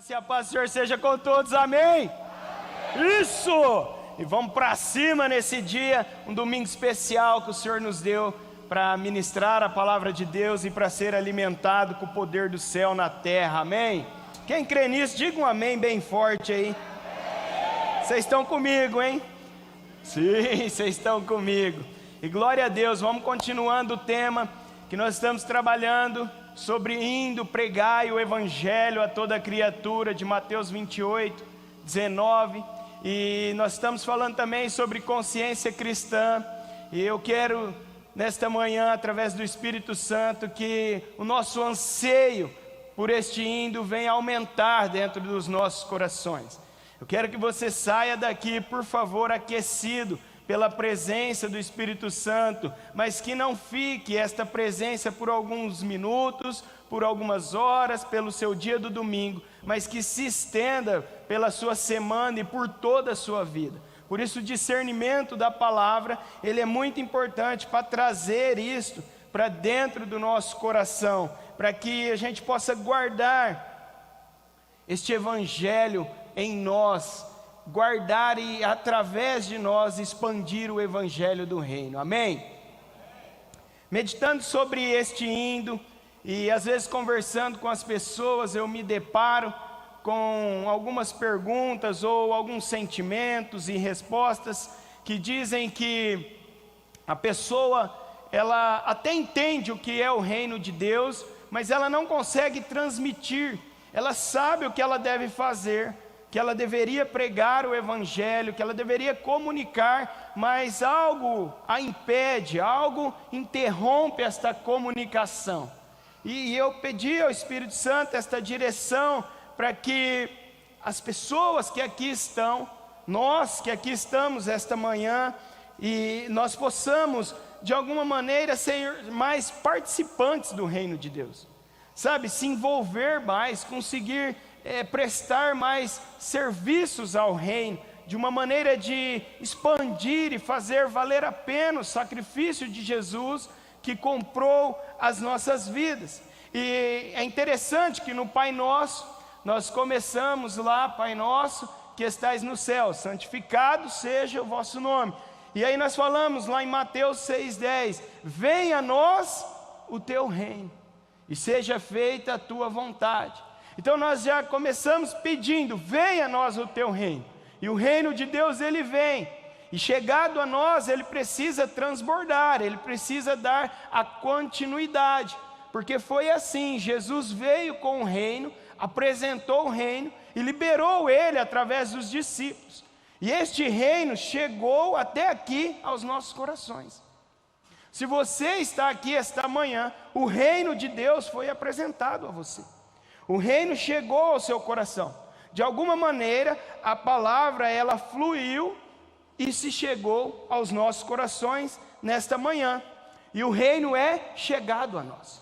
E a paz do Senhor seja com todos, amém? Isso! E vamos para cima nesse dia, um domingo especial que o Senhor nos deu para ministrar a palavra de Deus e para ser alimentado com o poder do céu na terra, amém? Quem crê nisso, diga um amém bem forte aí. Vocês estão comigo, hein? Sim, vocês estão comigo. E glória a Deus, vamos continuando o tema que nós estamos trabalhando sobre indo, pregai o evangelho a toda criatura, de Mateus 28, 19, e nós estamos falando também sobre consciência cristã, e eu quero nesta manhã, através do Espírito Santo, que o nosso anseio por este indo venha aumentar dentro dos nossos corações. Eu quero que você saia daqui, por favor, aquecido pela presença do Espírito Santo, mas que não fique esta presença por alguns minutos, por algumas horas, pelo seu dia do domingo, mas que se estenda pela sua semana e por toda a sua vida. Por isso o discernimento da palavra, ele é muito importante para trazer isto para dentro do nosso coração, para que a gente possa guardar este evangelho em nós, guardar e através de nós expandir o evangelho do reino, amém? Meditando sobre este indo e às vezes conversando com as pessoas, eu me deparo com algumas perguntas ou alguns sentimentos e respostas que dizem que a pessoa, ela até entende o que é o reino de Deus, mas ela não consegue transmitir. Ela sabe o que ela deve fazer, que ela deveria pregar o evangelho, que ela deveria comunicar, mas algo a impede, algo interrompe esta comunicação. E eu pedi ao Espírito Santo esta direção para que as pessoas que aqui estão, nós que aqui estamos esta manhã, e nós possamos de alguma maneira ser mais participantes do reino de Deus, sabe, se envolver mais, conseguir prestar mais serviços ao reino, de uma maneira de expandir e fazer valer a pena o sacrifício de Jesus que comprou as nossas vidas. E é interessante que no Pai Nosso, nós começamos lá, Pai Nosso que estais no céu, santificado seja o vosso nome. E aí nós falamos lá em Mateus 6,10, venha a nós o teu reino, e seja feita a tua vontade. Então nós já começamos pedindo, venha a nós o teu reino, e o reino de Deus ele vem, e chegado a nós ele precisa transbordar, ele precisa dar a continuidade, porque foi assim, Jesus veio com o reino, apresentou o reino, e liberou ele através dos discípulos, e este reino chegou até aqui aos nossos corações. Se você está aqui esta manhã, o reino de Deus foi apresentado a você. O reino chegou ao seu coração. De alguma maneira, a palavra ela fluiu e se chegou aos nossos corações nesta manhã. E o reino é chegado a nós.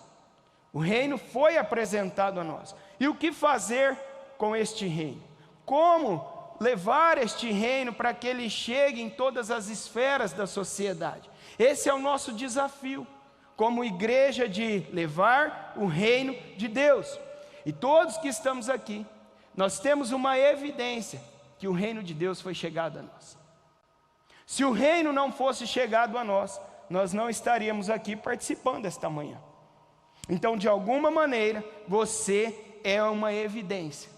O reino foi apresentado a nós. E o que fazer com este reino? Como levar este reino para que ele chegue em todas as esferas da sociedade? Esse é o nosso desafio, como igreja, de levar o reino de Deus. E todos que estamos aqui, nós temos uma evidência que o reino de Deus foi chegado a nós. Se o reino não fosse chegado a nós, nós não estaríamos aqui participando esta manhã. Então, de alguma maneira, você é uma evidência.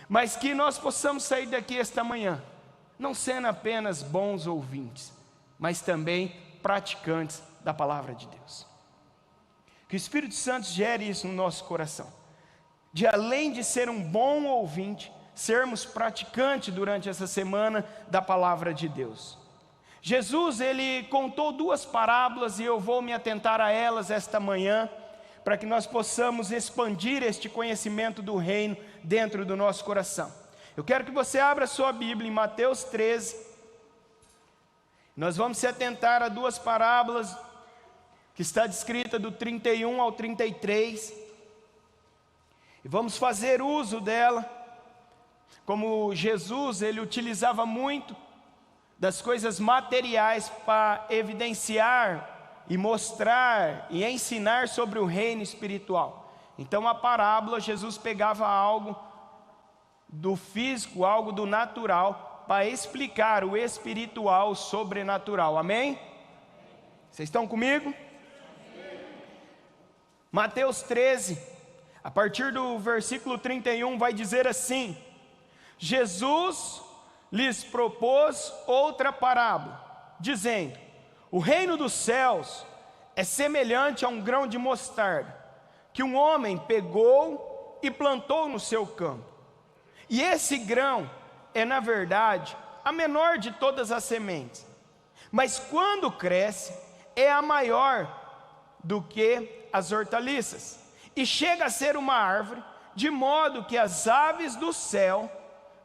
Mas que nós possamos sair daqui esta manhã, não sendo apenas bons ouvintes, mas também praticantes da palavra de Deus. Que o Espírito Santo gere isso no nosso coração. De além de ser um bom ouvinte, sermos praticantes durante essa semana da palavra de Deus. Jesus, ele contou duas parábolas e eu vou me atentar a elas esta manhã, para que nós possamos expandir este conhecimento do reino dentro do nosso coração. Eu quero que você abra sua Bíblia em Mateus 13. Nós vamos se atentar a duas parábolas, que está descrita do 31 ao 33, e vamos fazer uso dela, como Jesus, ele utilizava muito das coisas materiais para evidenciar e mostrar e ensinar sobre o reino espiritual. Então a parábola, Jesus pegava algo do físico, algo do natural, para explicar o espiritual, o sobrenatural. Amém? Vocês estão comigo? Mateus 13, a partir do versículo 31, vai dizer assim: Jesus lhes propôs outra parábola, dizendo: o reino dos céus é semelhante a um grão de mostarda, que um homem pegou e plantou no seu campo. E esse grão é, na verdade, a menor de todas as sementes, mas quando cresce, é a maior do que as hortaliças, e chega a ser uma árvore, de modo que as aves do céu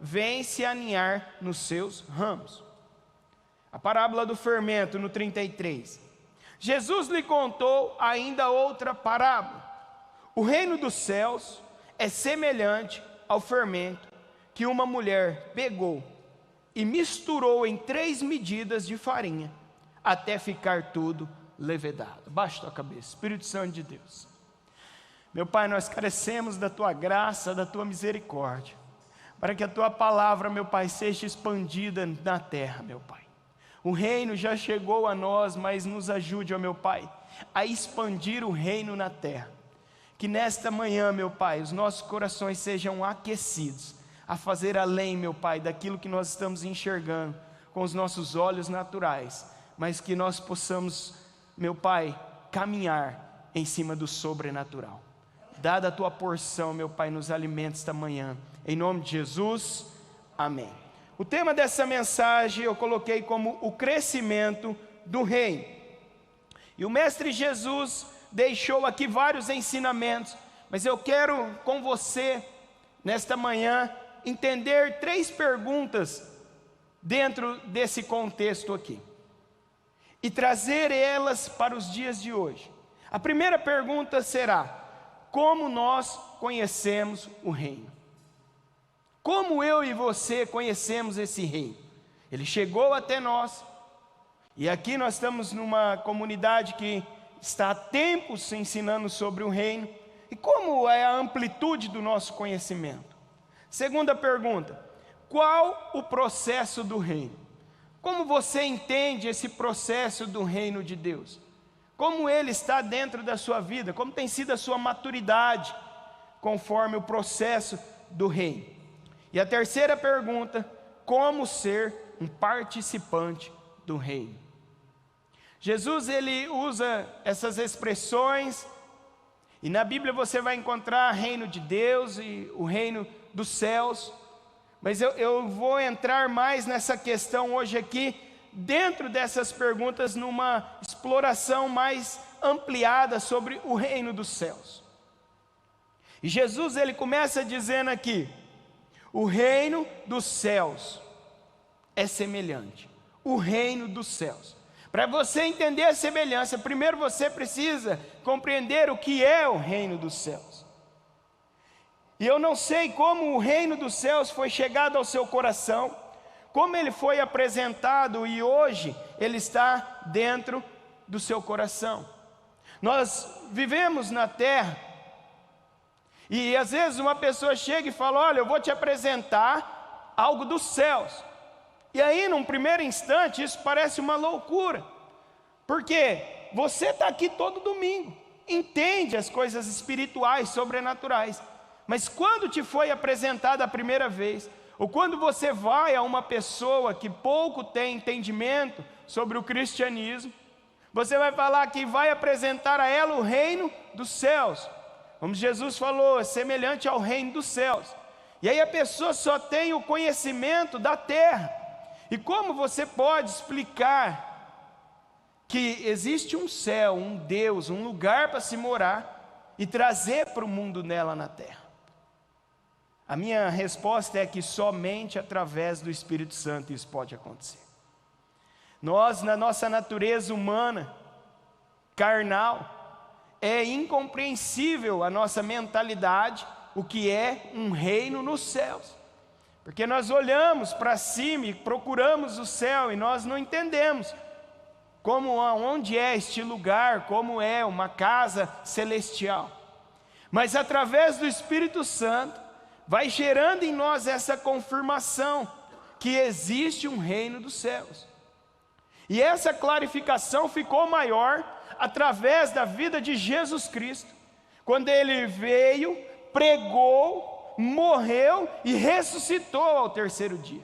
vêm se aninhar nos seus ramos. A parábola do fermento, no 33. Jesus lhe contou ainda outra parábola. O reino dos céus é semelhante ao fermento que uma mulher pegou e misturou em 3 medidas de farinha, até ficar tudo levedado. Baixa tua cabeça. Espírito Santo de Deus. Meu Pai, nós carecemos da Tua graça, da Tua misericórdia, para que a Tua palavra, meu Pai, seja expandida na terra, meu Pai. O reino já chegou a nós, mas nos ajude, ó meu Pai, a expandir o reino na terra. Que nesta manhã, meu Pai, os nossos corações sejam aquecidos a fazer além, meu Pai, daquilo que nós estamos enxergando com os nossos olhos naturais, mas que nós possamos, meu Pai, caminhar em cima do sobrenatural. Dada a Tua porção, meu Pai, nos alimentos esta manhã, em nome de Jesus, amém. O tema dessa mensagem eu coloquei como o crescimento do reino. E o Mestre Jesus deixou aqui vários ensinamentos, mas eu quero com você, nesta manhã, entender 3 perguntas dentro desse contexto aqui, e trazer elas para os dias de hoje. A primeira pergunta será: como nós conhecemos o reino? Como eu e você conhecemos esse reino? Ele chegou até nós, e aqui nós estamos numa comunidade que está há tempos se ensinando sobre o reino. E como é a amplitude do nosso conhecimento? Segunda pergunta: qual o processo do reino? Como você entende esse processo do reino de Deus? Como ele está dentro da sua vida? Como tem sido a sua maturidade conforme o processo do reino? E a terceira pergunta: como ser um participante do reino? Jesus, ele usa essas expressões, e na Bíblia você vai encontrar reino de Deus e o reino dos céus, mas eu vou entrar mais nessa questão hoje aqui, dentro dessas perguntas, numa exploração mais ampliada sobre o reino dos céus. E Jesus, ele começa dizendo aqui: o reino dos céus é semelhante. O reino dos céus. Para você entender a semelhança, primeiro você precisa compreender o que é o reino dos céus. E eu não sei como o reino dos céus foi chegado ao seu coração, como ele foi apresentado e hoje ele está dentro do seu coração. Nós vivemos na terra, e às vezes uma pessoa chega e fala: olha, eu vou te apresentar algo dos céus. E aí, num primeiro instante, isso parece uma loucura, porque você está aqui todo domingo, entende as coisas espirituais, sobrenaturais, mas quando te foi apresentada a primeira vez, ou quando você vai a uma pessoa que pouco tem entendimento sobre o cristianismo, você vai falar que vai apresentar a ela o reino dos céus. Como Jesus falou, é semelhante ao reino dos céus. E aí a pessoa só tem o conhecimento da terra. E como você pode explicar que existe um céu, um Deus, um lugar para se morar e trazer para o mundo nela na terra? A minha resposta é que somente através do Espírito Santo isso pode acontecer. Nós, na nossa natureza humana, carnal, é incompreensível a nossa mentalidade, o que é um reino nos céus. Porque nós olhamos para cima e procuramos o céu e nós não entendemos onde é este lugar, como é uma casa celestial. Mas através do Espírito Santo, vai gerando em nós essa confirmação que existe um reino dos céus. E essa clarificação ficou maior através da vida de Jesus Cristo, quando Ele veio, pregou, morreu e ressuscitou ao terceiro dia.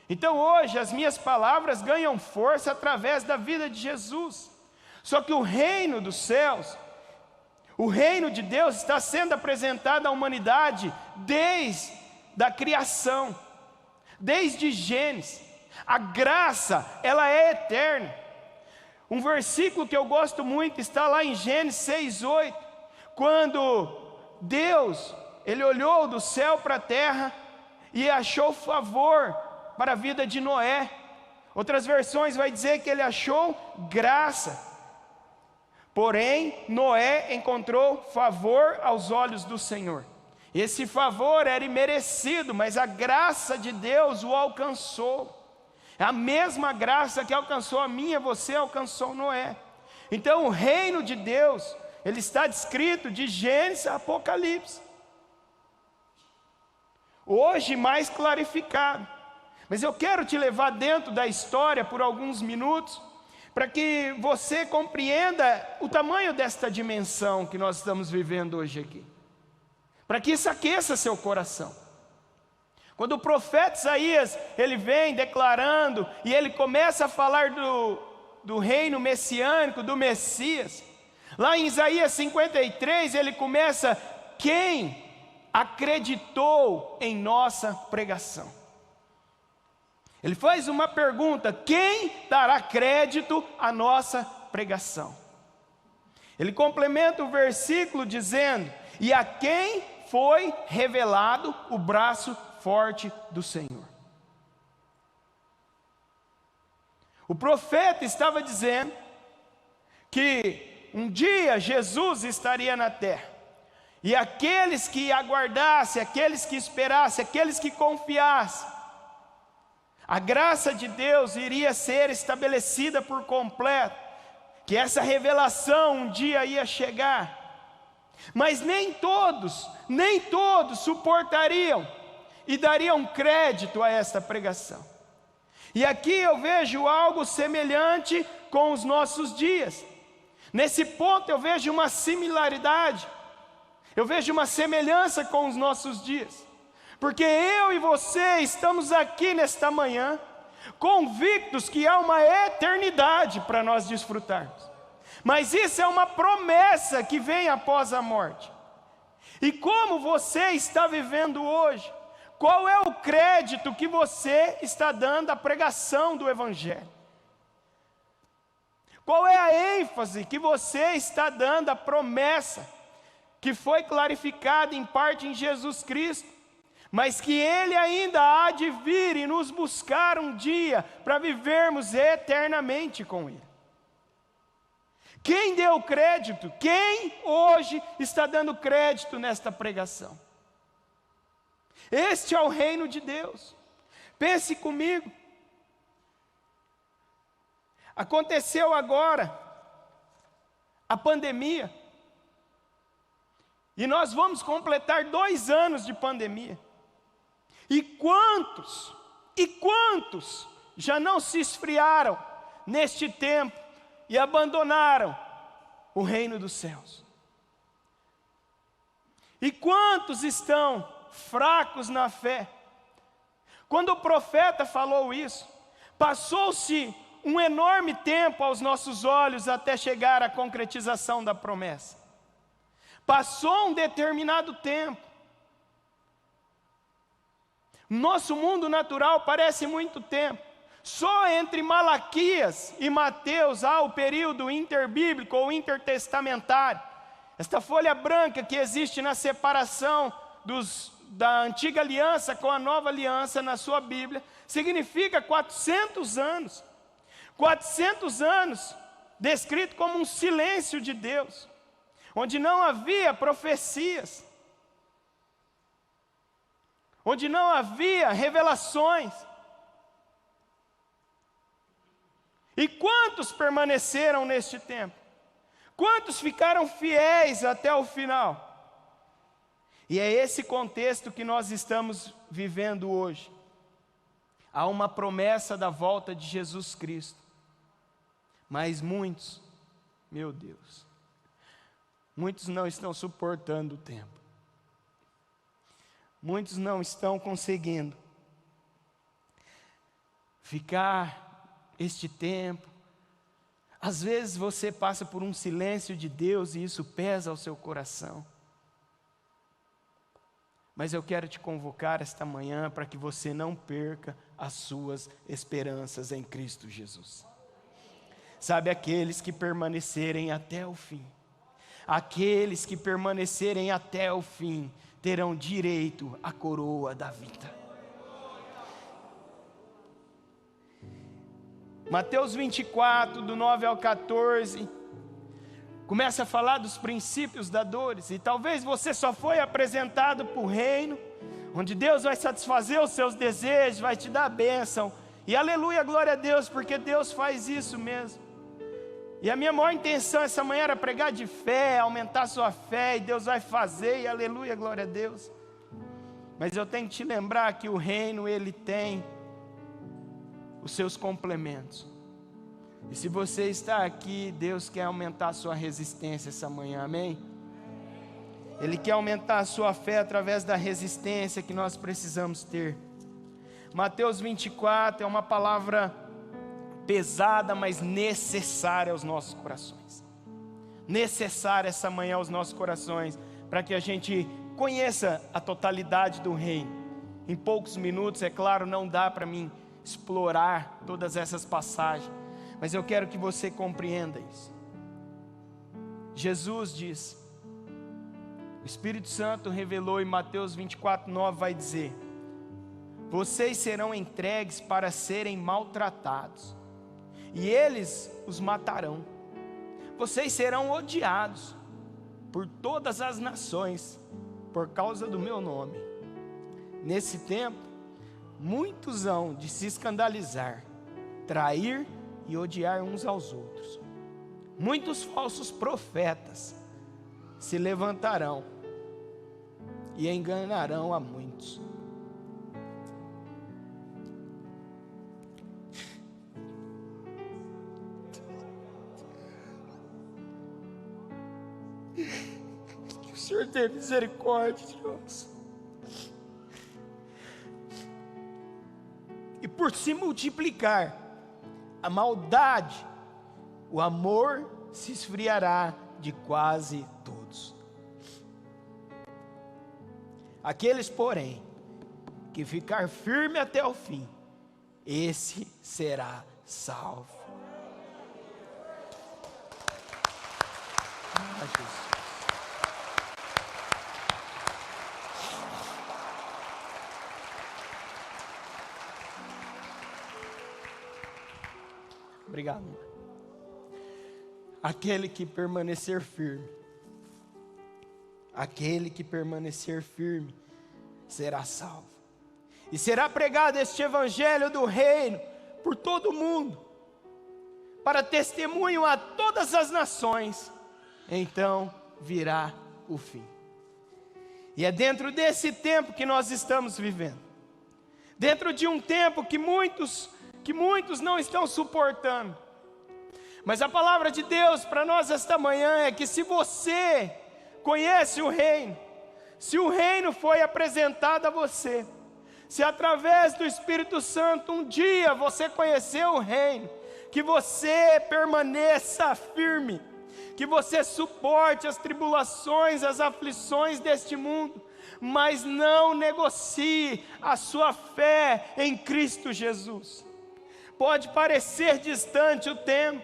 Então hoje as minhas palavras ganham força através da vida de Jesus. Só que o reino dos céus, o reino de Deus está sendo apresentado à humanidade desde a criação, desde Gênesis. A graça, ela é eterna. Um versículo que eu gosto muito está lá em Gênesis 6:8, quando Deus, Ele olhou do céu para a terra e achou favor para a vida de Noé. Outras versões vai dizer que Ele achou graça. Porém, Noé encontrou favor aos olhos do Senhor. Esse favor era imerecido, mas a graça de Deus o alcançou. A mesma graça que alcançou a mim e a você alcançou Noé. Então o reino de Deus, ele está descrito de Gênesis a Apocalipse. Hoje mais clarificado. Mas eu quero te levar dentro da história por alguns minutos, para que você compreenda o tamanho desta dimensão que nós estamos vivendo hoje aqui. Para que isso aqueça seu coração. Quando o profeta Isaías, ele vem declarando, e ele começa a falar do reino messiânico, do Messias. Lá em Isaías 53, ele começa: quem acreditou em nossa pregação? Ele faz uma pergunta: quem dará crédito à nossa pregação? Ele complementa o versículo dizendo: e a quem foi revelado o braço forte do Senhor? O profeta estava dizendo que um dia Jesus estaria na terra, e aqueles que aguardassem, aqueles que esperassem, aqueles que confiassem, a graça de Deus iria ser estabelecida por completo, que essa revelação um dia ia chegar. Mas nem todos suportariam e dariam crédito a esta pregação. E aqui eu vejo algo semelhante com os nossos dias. Nesse ponto eu vejo uma similaridade, eu vejo uma semelhança com os nossos dias. Porque eu e você estamos aqui nesta manhã, convictos que há uma eternidade para nós desfrutarmos. Mas isso é uma promessa que vem após a morte. E como você está vivendo hoje? Qual é o crédito que você está dando à pregação do Evangelho? Qual é a ênfase que você está dando à promessa que foi clarificada em parte em Jesus Cristo, mas que Ele ainda há de vir e nos buscar um dia para vivermos eternamente com Ele? Quem deu crédito? Quem hoje está dando crédito nesta pregação? Este é o reino de Deus. Pense comigo. Aconteceu agora a pandemia, e nós vamos completar 2 anos de pandemia. E quantos já não se esfriaram neste tempo e abandonaram o reino dos céus? E quantos estão fracos na fé? Quando o profeta falou isso, passou-se um enorme tempo aos nossos olhos até chegar à concretização da promessa. Passou um determinado tempo. Nosso mundo natural parece muito tempo. Só entre Malaquias e Mateus há o período interbíblico ou intertestamentário. Esta folha branca que existe na separação da antiga aliança com a nova aliança na sua Bíblia, significa 400 anos. 400 anos descrito como um silêncio de Deus, onde não havia profecias, onde não havia revelações. E quantos permaneceram neste tempo? Quantos ficaram fiéis até o final? E é esse contexto que nós estamos vivendo hoje. Há uma promessa da volta de Jesus Cristo. Mas muitos, meu Deus, muitos não estão suportando o tempo. Muitos não estão conseguindo ficar este tempo. Às vezes você passa por um silêncio de Deus e isso pesa ao seu coração. Mas eu quero te convocar esta manhã para que você não perca as suas esperanças em Cristo Jesus. Sabe, aqueles que permanecerem até o fim, aqueles que permanecerem até o fim, terão direito à coroa da vida. Mateus 24, do 9 ao 14, começa a falar dos princípios da dores. E talvez você só foi apresentado para o reino, onde Deus vai satisfazer os seus desejos, vai te dar a bênção. E aleluia, glória a Deus, porque Deus faz isso mesmo. E a minha maior intenção essa manhã era pregar de fé, aumentar a sua fé, e Deus vai fazer, e aleluia, glória a Deus. Mas eu tenho que te lembrar que o reino, ele tem os seus complementos. E se você está aqui, Deus quer aumentar a sua resistência essa manhã, amém? Ele quer aumentar a sua fé através da resistência que nós precisamos ter. Mateus 24 é uma palavra pesada, mas necessária aos nossos corações. Necessária essa manhã aos nossos corações, para que a gente conheça a totalidade do reino. Em poucos minutos, é claro, não dá para mim explorar todas essas passagens, mas eu quero que você compreenda isso. Jesus diz, o Espírito Santo revelou em Mateus 24, 9, vai dizer: vocês serão entregues para serem maltratados, e eles os matarão. Vocês serão odiados por todas as nações, por causa do meu nome. Nesse tempo, muitos hão de se escandalizar, trair e odiar uns aos outros. Muitos falsos profetas se levantarão e enganarão a muitos. Que o Senhor tenha misericórdia de nós. E por se multiplicar a maldade, o amor se esfriará de quase todos. Aqueles, porém, que ficar firme até o fim, esse será salvo. Jesus. Obrigado. Aquele que permanecer firme, aquele que permanecer firme será salvo. E será pregado este evangelho do reino por todo o mundo, para testemunho a todas as nações. Então virá o fim. E é dentro desse tempo que nós estamos vivendo. Dentro de um tempo que muitos não estão suportando. Mas a palavra de Deus para nós esta manhã é que se você conhece o reino, se o reino foi apresentado a você, se através do Espírito Santo um dia você conheceu o reino, que você permaneça firme, que você suporte as tribulações, as aflições deste mundo, mas não negocie a sua fé em Cristo Jesus. Pode parecer distante o tempo,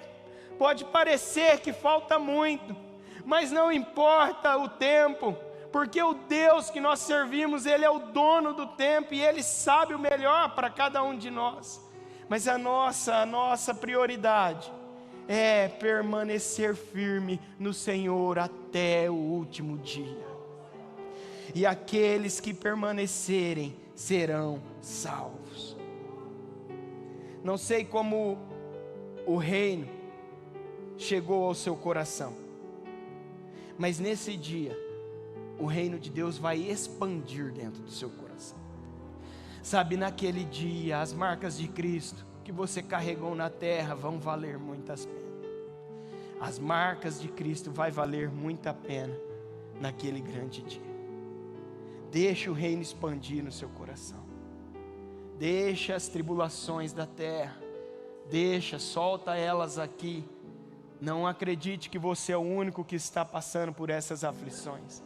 pode parecer que falta muito, mas não importa o tempo, porque o Deus que nós servimos, Ele é o dono do tempo e Ele sabe o melhor para cada um de nós. Mas a nossa prioridade é permanecer firme no Senhor até o último dia. E aqueles que permanecerem serão salvos. Não sei como o reino chegou ao seu coração, mas nesse dia, o reino de Deus vai expandir dentro do seu coração. Sabe, naquele dia, as marcas de Cristo que você carregou na terra vão valer muitas penas. As marcas de Cristo vai valer muita pena naquele grande dia. Deixa o reino expandir no seu coração. Deixa as tribulações da terra. Solta elas aqui. Não acredite que você é o único que está passando por essas aflições.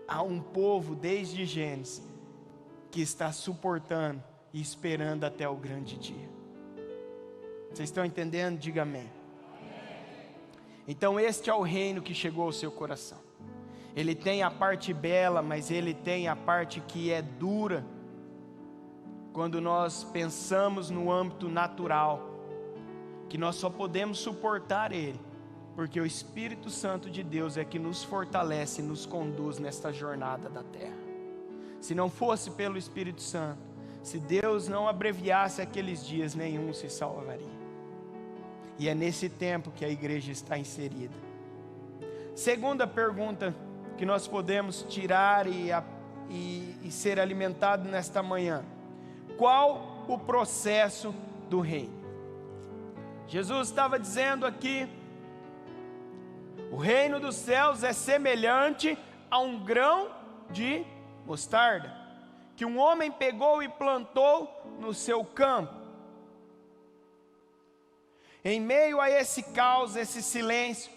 Há um povo desde Gênesis que está suportando e esperando até o grande dia. Vocês estão entendendo? Diga amém. Então este é o reino que chegou ao seu coração. Ele tem a parte bela, mas ele tem a parte que é dura. Quando nós pensamos no âmbito natural, que nós só podemos suportar ele, porque o Espírito Santo de Deus é que nos fortalece e nos conduz nesta jornada da terra. Se não fosse pelo Espírito Santo, se Deus não abreviasse aqueles dias, nenhum se salvaria. E é nesse tempo que a igreja está inserida. Segunda pergunta que nós podemos tirar e ser alimentado nesta manhã: qual o processo do reino? Jesus estava dizendo aqui: o reino dos céus é semelhante a um grão de mostarda, que um homem pegou e plantou no seu campo. Em meio a esse caos, esse silêncio,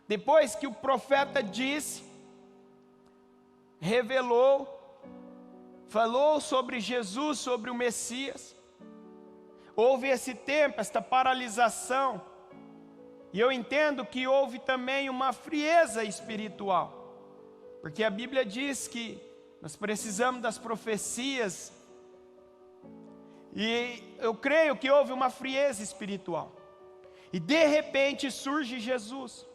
depois que o profeta disse, revelou, falou sobre Jesus, sobre o Messias, houve esse tempo, esta paralisação, e eu entendo que houve também uma frieza espiritual, porque a Bíblia diz que nós precisamos das profecias, e eu creio que houve uma frieza espiritual, e de repente surge Jesus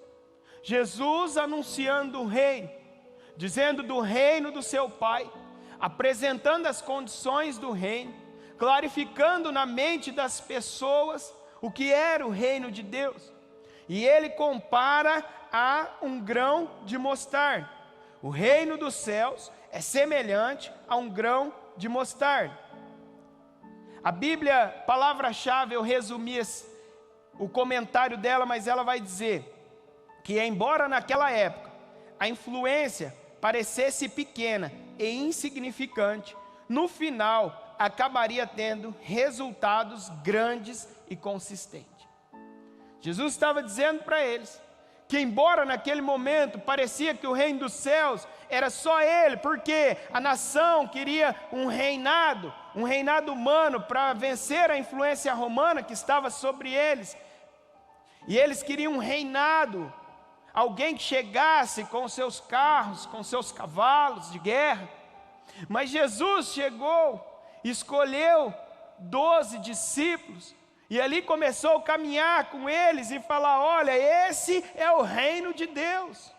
anunciando o reino, dizendo do reino do seu Pai, apresentando as condições do reino, clarificando na mente das pessoas o que era o reino de Deus, e ele compara a um grão de mostarda. O reino dos céus é semelhante a um grão de mostarda. A Bíblia, palavra-chave, eu resumi o comentário dela, mas ela vai dizer que, embora naquela época a influência parecesse pequena e insignificante, no final acabaria tendo resultados grandes e consistentes. Jesus estava dizendo para eles que, embora naquele momento parecia que o reino dos céus era só ele, porque a nação queria um reinado humano para vencer a influência romana que estava sobre eles, e eles queriam um reinado, alguém que chegasse com seus carros, com seus cavalos de guerra. Mas Jesus chegou, escolheu 12 discípulos, e ali começou a caminhar com eles e falar: olha, esse é o reino de Deus.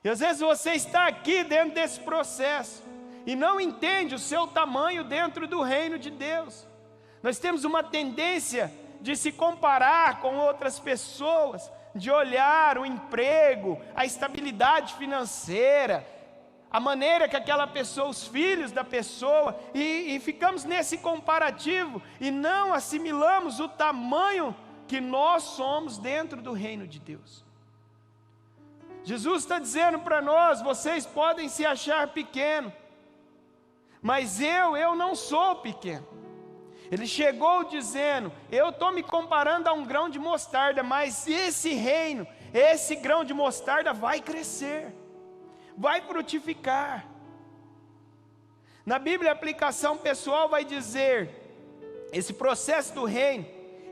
E às vezes você está aqui dentro desse processo e não entende o seu tamanho dentro do reino de Deus. Nós temos uma tendência de se comparar com outras pessoas, de olhar o emprego, a estabilidade financeira, a maneira que aquela pessoa, os filhos da pessoa, e ficamos nesse comparativo e não assimilamos o tamanho que nós somos dentro do reino de Deus. Jesus está dizendo para nós: vocês podem se achar pequeno, mas eu não sou pequeno. Ele chegou dizendo: eu estou me comparando a um grão de mostarda, mas esse reino, esse grão de mostarda vai crescer, vai frutificar. Na Bíblia, a aplicação pessoal vai dizer: esse processo do reino,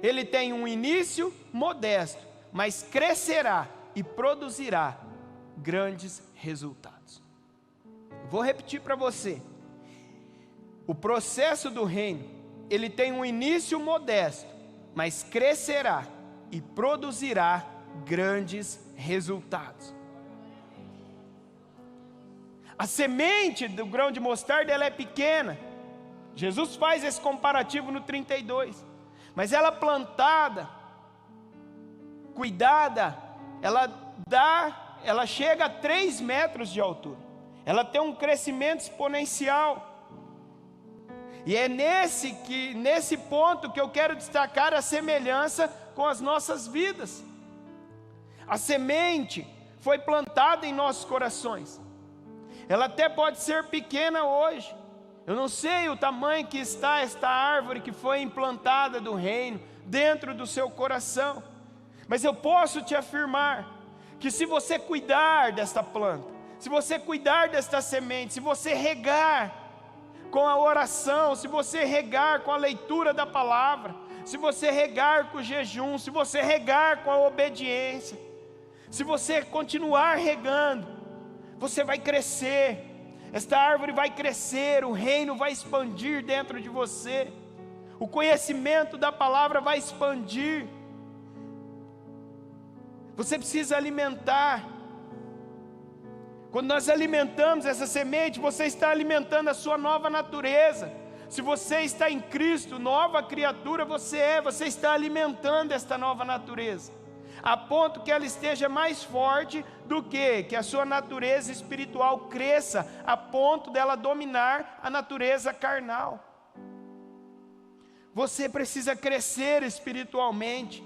ele tem um início modesto, mas crescerá e produzirá grandes resultados. Vou repetir para você: o processo do reino, ele tem um início modesto, mas crescerá e produzirá grandes resultados. A semente do grão de mostarda, ela é pequena. Jesus faz esse comparativo no 32. Mas ela plantada, cuidada, ela dá ela chega a 3 metros de altura. Ela tem um crescimento exponencial. E é nesse ponto que eu quero destacar a semelhança com as nossas vidas. A semente foi plantada em nossos corações. Ela até pode ser pequena hoje. Eu não sei o tamanho que está esta árvore que foi implantada do reino dentro do seu coração. Mas eu posso te afirmar que se você cuidar desta planta, se você cuidar desta semente, se você regar com a oração, se você regar com a leitura da palavra, se você regar com o jejum, se você regar com a obediência, se você continuar regando, você vai crescer. Esta árvore vai crescer, o reino vai expandir dentro de você, o conhecimento da palavra vai expandir. Você precisa alimentar. Quando nós alimentamos essa semente, você está alimentando a sua nova natureza. Se você está em Cristo, nova criatura você está alimentando esta nova natureza, a ponto que ela esteja mais forte do que a sua natureza espiritual cresça, a ponto dela dominar a natureza carnal. Você precisa crescer espiritualmente.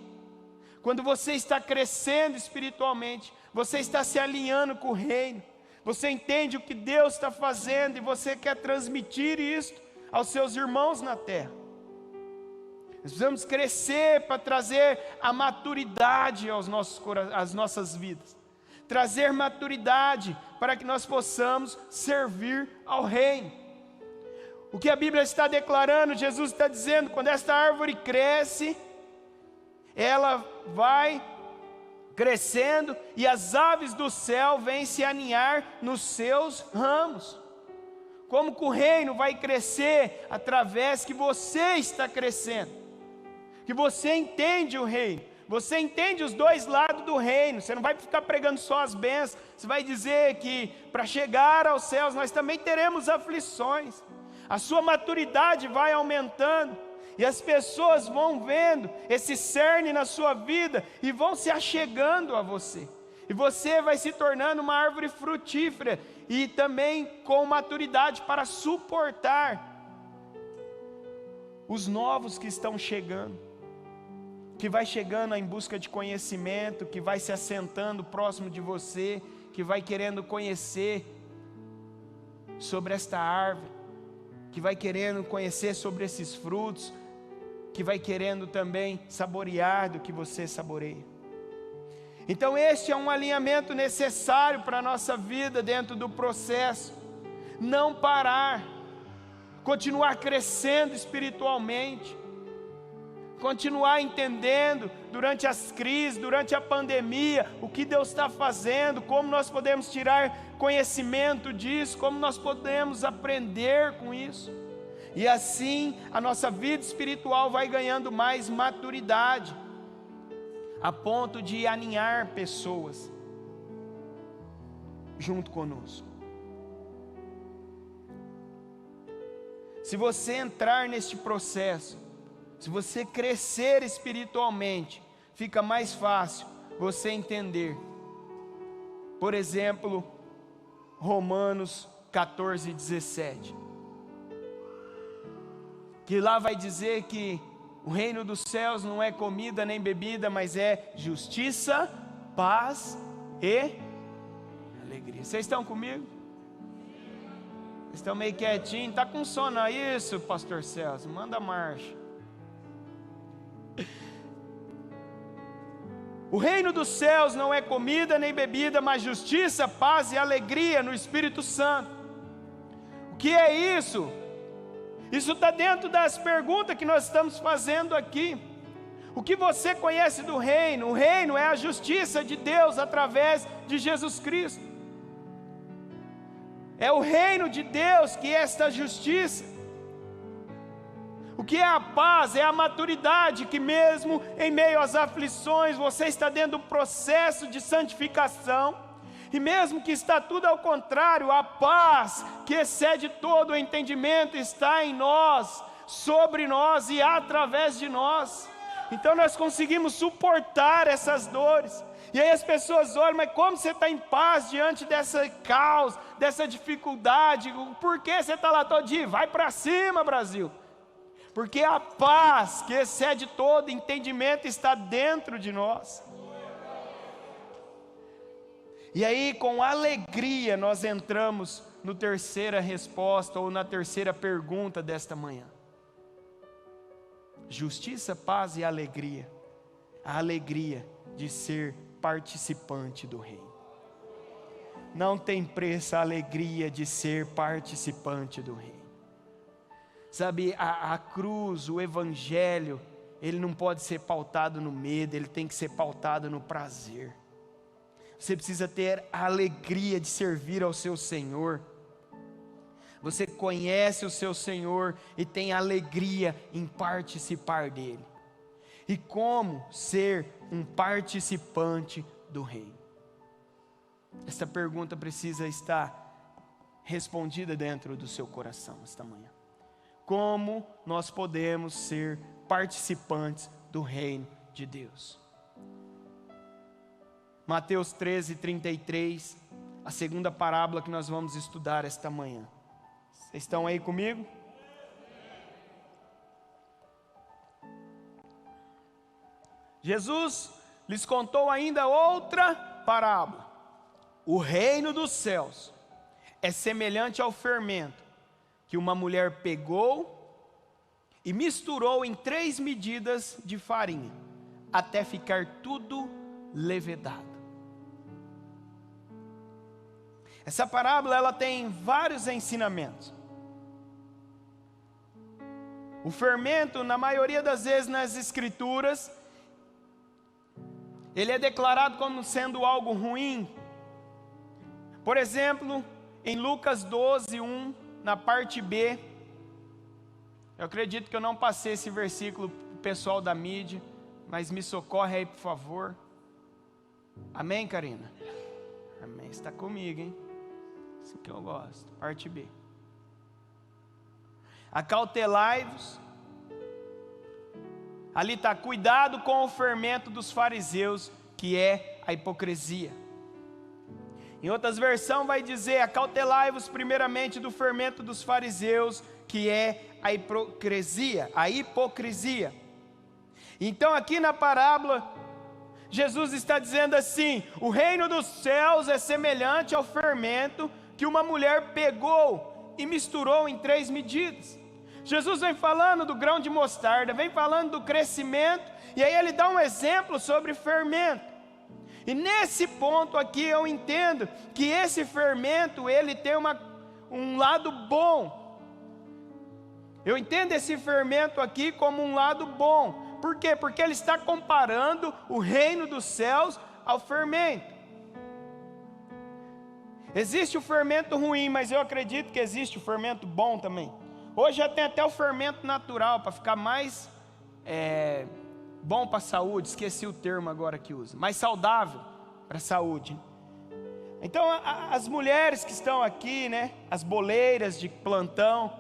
Quando você está crescendo espiritualmente, você está se alinhando com o reino, você entende o que Deus está fazendo e você quer transmitir isso aos seus irmãos na terra. Nós precisamos crescer para trazer a maturidade às nossas vidas, trazer maturidade para que nós possamos servir ao reino. O que a Bíblia está declarando, Jesus está dizendo, quando esta árvore cresce, ela vai crescendo e as aves do céu vêm se aninhar nos seus ramos. Como que o reino vai crescer? Através que você está crescendo, que você entende o reino, você entende os dois lados do reino. Você não vai ficar pregando só as bênçãos, você vai dizer que para chegar aos céus nós também teremos aflições. A sua maturidade vai aumentando e as pessoas vão vendo esse cerne na sua vida e vão se achegando a você. E você vai se tornando uma árvore frutífera e também com maturidade para suportar os novos que estão chegando, que vai chegando em busca de conhecimento, que vai se assentando próximo de você, que vai querendo conhecer sobre esta árvore, que vai querendo conhecer sobre esses frutos, que vai querendo também saborear do que você saboreia. Então este é um alinhamento necessário para a nossa vida dentro do processo. Não parar, continuar crescendo espiritualmente, continuar entendendo durante as crises, durante a pandemia, o que Deus está fazendo, como nós podemos tirar conhecimento disso, como nós podemos aprender com isso. E assim a nossa vida espiritual vai ganhando mais maturidade, a ponto de aninhar pessoas junto conosco. Se você entrar neste processo, se você crescer espiritualmente, fica mais fácil você entender. Por exemplo, Romanos 14:17. Que lá vai dizer que o reino dos céus não é comida nem bebida, mas é justiça, paz e alegria. Vocês estão comigo? Vocês estão meio quietinhos, está com sono aí, isso, pastor Celso? Manda marcha. O reino dos céus não é comida nem bebida, mas justiça, paz e alegria no Espírito Santo. O que é isso? Isso está dentro das perguntas que nós estamos fazendo aqui. O que você conhece do reino? O reino é a justiça de Deus através de Jesus Cristo. É o reino de Deus que é esta justiça. O que é a paz? É a maturidade que mesmo em meio às aflições você está dentro do processo de santificação. E mesmo que está tudo ao contrário, a paz que excede todo o entendimento está em nós, sobre nós e através de nós. Então nós conseguimos suportar essas dores. E aí as pessoas olham, mas como você está em paz diante dessa caos, dessa dificuldade? Por que você está lá todo dia? Vai para cima, Brasil. Porque a paz que excede todo entendimento está dentro de nós. E aí, com alegria, nós entramos na terceira resposta, ou na terceira pergunta desta manhã. Justiça, paz e alegria. A alegria de ser participante do reino. Não tem preço a alegria de ser participante do reino. Sabe, a cruz, o evangelho, ele não pode ser pautado no medo, ele tem que ser pautado no prazer. Você precisa ter a alegria de servir ao seu Senhor. Você conhece o seu Senhor e tem alegria em participar dele. E como ser um participante do reino? Essa pergunta precisa estar respondida dentro do seu coração esta manhã. Como nós podemos ser participantes do reino de Deus? Mateus 13:33, a segunda parábola que nós vamos estudar esta manhã. Vocês estão aí comigo? Jesus lhes contou ainda outra parábola. O reino dos céus é semelhante ao fermento que uma mulher pegou e misturou em 3 medidas de farinha, até ficar tudo levedado. Essa parábola ela tem vários ensinamentos. O fermento, na maioria das vezes nas escrituras, ele é declarado como sendo algo ruim. Por exemplo, em Lucas 12:1, na parte B, eu acredito que eu não passei esse versículo para o pessoal da mídia, mas me socorre aí, por favor. Amém, Karina? Amém, está comigo, hein? Isso que eu gosto, parte B. Acautelai-vos. Ali está, cuidado com o fermento dos fariseus, que é a hipocrisia. Em outras versões vai dizer, acautelai-vos primeiramente do fermento dos fariseus, que é a hipocrisia. Então aqui na parábola, Jesus está dizendo assim, o reino dos céus é semelhante ao fermento que uma mulher pegou e misturou em 3 medidas. Jesus vem falando do grão de mostarda, vem falando do crescimento, e aí ele dá um exemplo sobre fermento. E nesse ponto aqui eu entendo que esse fermento, ele tem um lado bom. Eu entendo esse fermento aqui como um lado bom. Por quê? Porque ele está comparando o reino dos céus ao fermento. Existe o fermento ruim, mas eu acredito que existe o fermento bom também. Hoje já tem até o fermento natural, para ficar mais bom para a saúde, esqueci o termo agora que usa, mais saudável para a saúde. Então as mulheres que estão aqui, né, as boleiras de plantão,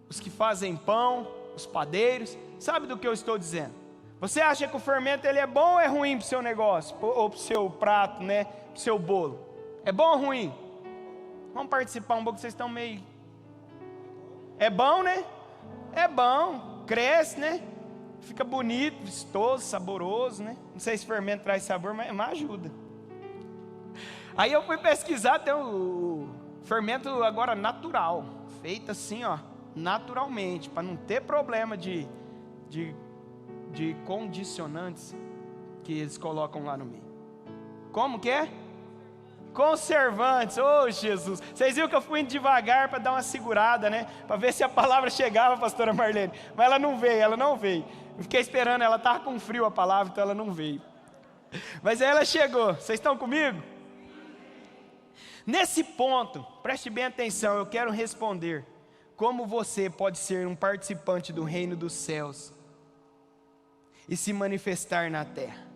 os que fazem pão, os padeiros, sabe do que eu estou dizendo? Você acha que o fermento ele é bom ou é ruim para o seu negócio, ou para o seu prato, né, para o seu bolo? É bom ou ruim? Vamos participar um pouco, vocês estão meio... É bom, né? É bom, cresce, né? Fica bonito, vistoso, saboroso, né? Não sei se fermento traz sabor, mas ajuda. Aí eu fui pesquisar, tem o fermento agora natural, feito assim, ó, naturalmente, para não ter problema de condicionantes que eles colocam lá no meio. Como que é? Conservantes, oh Jesus, vocês viram que eu fui indo devagar para dar uma segurada, né, para ver se a palavra chegava, pastora Marlene, mas ela não veio, eu fiquei esperando, ela estava com frio a palavra, então ela não veio, mas aí ela chegou, vocês estão comigo? Nesse ponto, preste bem atenção, eu quero responder, como você pode ser um participante do reino dos céus, e se manifestar na terra.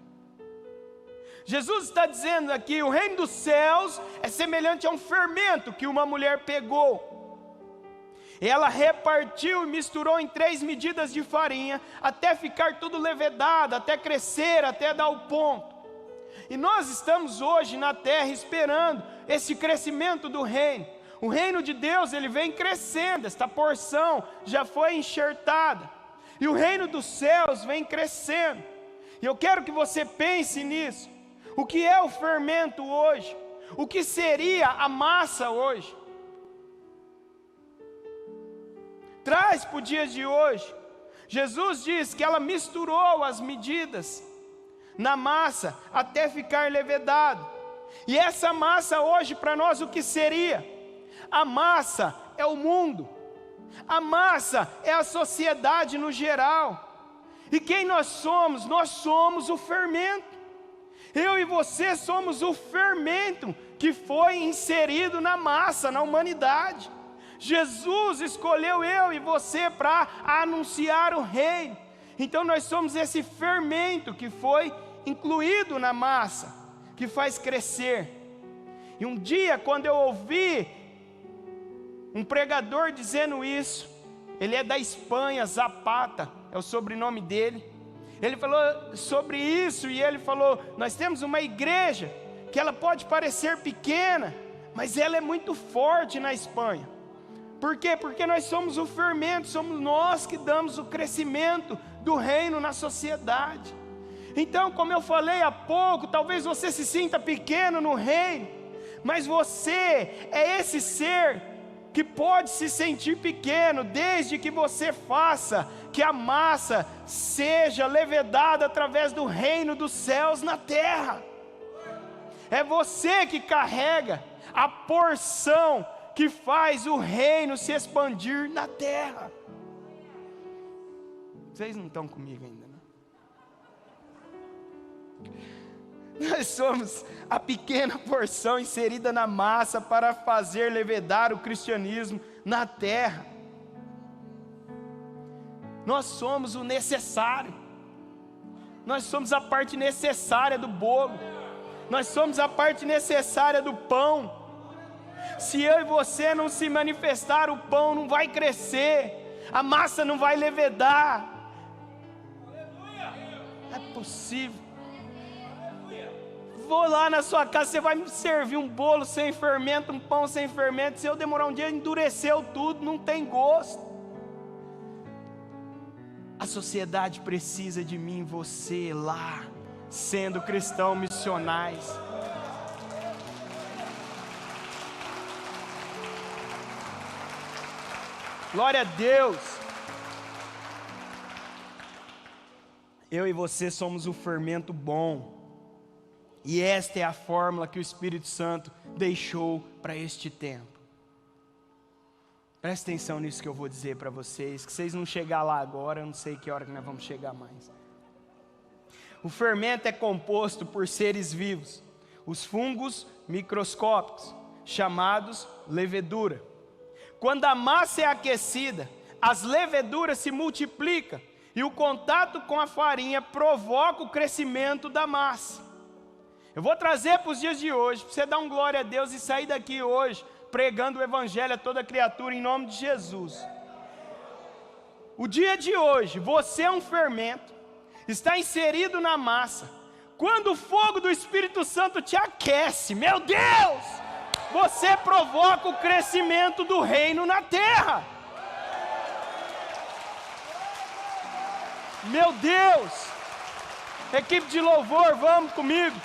Jesus está dizendo aqui, o reino dos céus é semelhante a um fermento que uma mulher pegou. Ela repartiu e misturou em 3 medidas de farinha, até ficar tudo levedado, até crescer, até dar o ponto. E nós estamos hoje na terra esperando esse crescimento do reino. O reino de Deus, ele vem crescendo, esta porção já foi enxertada. E o reino dos céus vem crescendo. E eu quero que você pense nisso. O que é o fermento hoje? O que seria a massa hoje? Traz para o dia de hoje. Jesus diz que ela misturou as medidas na massa até ficar levedado. E essa massa hoje para nós o que seria? A massa é o mundo. A massa é a sociedade no geral. E quem nós somos? Nós somos o fermento. Eu e você somos o fermento que foi inserido na massa, na humanidade. Jesus escolheu eu e você para anunciar o reino. Então nós somos esse fermento que foi incluído na massa, que faz crescer. E um dia, quando eu ouvi um pregador dizendo isso, ele é da Espanha, Zapata, é o sobrenome dele. Ele falou sobre isso e ele falou: nós temos uma igreja que ela pode parecer pequena, mas ela é muito forte na Espanha. Por quê? Porque nós somos o fermento, somos nós que damos o crescimento do reino na sociedade. Então, como eu falei há pouco, talvez você se sinta pequeno no reino, mas você é esse ser que pode se sentir pequeno, desde que você faça que a massa seja levedada através do reino dos céus na terra. É você que carrega a porção que faz o reino se expandir na terra. Vocês não estão comigo ainda, não? Nós somos a pequena porção inserida na massa para fazer levedar o cristianismo na terra. Nós somos o necessário. Nós somos a parte necessária do bolo. Nós somos a parte necessária do pão. Se eu e você não se manifestar, o pão não vai crescer, a massa não vai levedar. É possível. Vou lá na sua casa, você vai me servir um bolo sem fermento, um pão sem fermento. Se eu demorar um dia, endureceu tudo, não tem gosto. A sociedade precisa de mim e você lá, sendo cristãos missionais. Glória a Deus. Eu e você somos o fermento bom. E esta é a fórmula que o Espírito Santo deixou para este tempo. Presta atenção nisso que eu vou dizer para vocês, que vocês não chegar lá agora, eu não sei que hora que nós vamos chegar mais. O fermento é composto por seres vivos, os fungos microscópicos, chamados levedura. Quando a massa é aquecida, as leveduras se multiplicam e o contato com a farinha provoca o crescimento da massa. Eu vou trazer para os dias de hoje, para você dar um glória a Deus e sair daqui hoje pregando o evangelho a toda criatura em nome de Jesus. O dia de hoje, você é um fermento, está inserido na massa. Quando o fogo do Espírito Santo te aquece, meu Deus, você provoca o crescimento do reino na terra. Meu Deus, equipe de louvor, vamos comigo.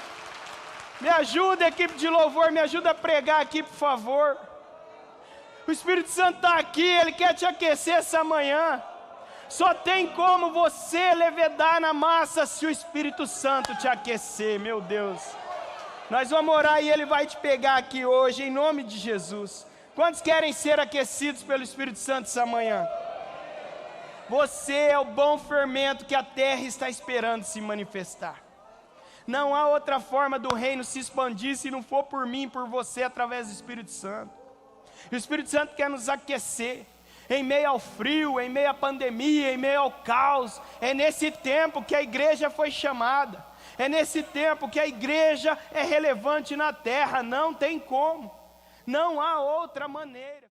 Me ajuda, equipe de louvor, me ajuda a pregar aqui, por favor. O Espírito Santo está aqui, Ele quer te aquecer essa manhã. Só tem como você levedar na massa se o Espírito Santo te aquecer, meu Deus. Nós vamos orar e Ele vai te pegar aqui hoje, em nome de Jesus. Quantos querem ser aquecidos pelo Espírito Santo essa manhã? Você é o bom fermento que a terra está esperando se manifestar. Não há outra forma do reino se expandir se não for por mim e por você através do Espírito Santo. O Espírito Santo quer nos aquecer em meio ao frio, em meio à pandemia, em meio ao caos. É nesse tempo que a igreja foi chamada. É nesse tempo que a igreja é relevante na terra. Não tem como. Não há outra maneira.